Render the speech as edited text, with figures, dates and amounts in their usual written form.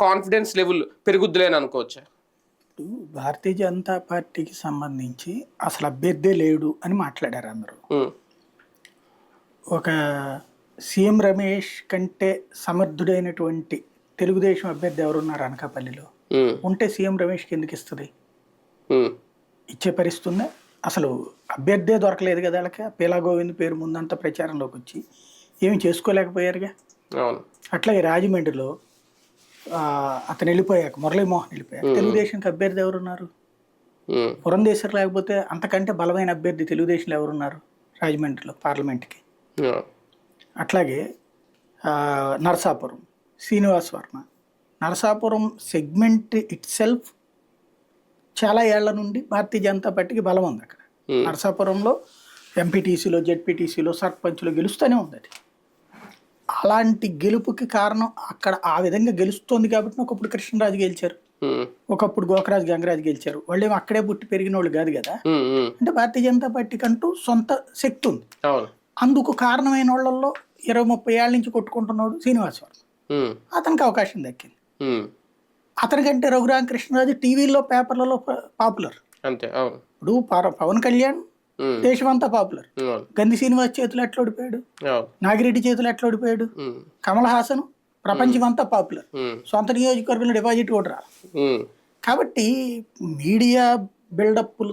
Confidence level పెరుగుద్దులే అని అనుకోవచ్చా? భారతీయ జనతా పార్టీకి సంబంధించి అసలు అభ్యర్థే లేడు అని మాట్లాడారు అందరూ. ఉమ్, ఒక సీఎం రమేష్ కంటే సమర్థుడైనటువంటి తెలుగుదేశం అభ్యర్థి ఎవరున్నారు అనకాపల్లిలో? ఉమ్, ఉంటే సీఎం రమేష్కి ఎందుకు ఇస్తుంది? ఉమ్, ఇచ్చే పరిస్థితి ఉందా? అసలు అభ్యర్థే దొరకలేదు కదా వాళ్ళకి. పీలా గోవింద్ పేరు ముందంతా ప్రచారంలోకి వచ్చి ఏమి చేసుకోలేకపోయారుగా. అవును. అట్లాగే రాజమండ్రిలో అతను వెళ్ళిపోయాక, మురళీమోహన్ వెళ్ళిపోయాక తెలుగుదేశంకి అభ్యర్థి ఎవరున్నారు? ఉమ్, పురంధేశ్వర్ లేకపోతే అంతకంటే బలమైన అభ్యర్థి తెలుగుదేశంలో ఎవరున్నారు రాజమండ్రిలో పార్లమెంట్కి? yeah, అట్లాగే Narasapuram Srinivas Varma. Narasapuram segment it self చాలా ఏళ్ల నుండి భారతీయ జనతా పార్టీకి బలం ఉంది అక్కడ. నరసాపురంలో ఎంపీటీసీలో, జెడ్పీటీసీలో, సర్పంచ్లో గెలుస్తూనే ఉంది అది. అలాంటి గెలుపుకి కారణం అక్కడ ఆ విధంగా గెలుస్తోంది కాబట్టి ఒకప్పుడు కృష్ణరాజు గెలిచారు, ఒకప్పుడు గోకరాజు గంగరాజు గెలిచారు. వాళ్ళు ఏమో అక్కడే పుట్టి పెరిగిన వాళ్ళు కాదు కదా. అంటే భారతీయ జనతా పార్టీకి అంటూ సొంత శక్తి ఉంది. అందుకు కారణమైన వాళ్ళల్లో 20-30 ఏళ్ళ నుంచి కొట్టుకుంటున్నాడు శ్రీనివాస్ వర్మ. అతనికి అవకాశం దక్కింది. అతనికంటే రఘురామకృష్ణరాజు టీవీలో, పేపర్లలో పాపులర్. ఇప్పుడు పవన్ కళ్యాణ్ దేశమంతా పాపులర్. గంధి శ్రీనివాస్ చేతులు ఎట్లా ఓడిపోయాడు, నాగిరెడ్డి చేతులు ఎట్లా ఓడిపోయాడు, కమల్ హాసన్ ప్రపంచం అంతా పాపులర్, సొంత నియోజకవర్గంలో డిపాజిట్ కూడా రాదు. కాబట్టి మీడియా బిల్డప్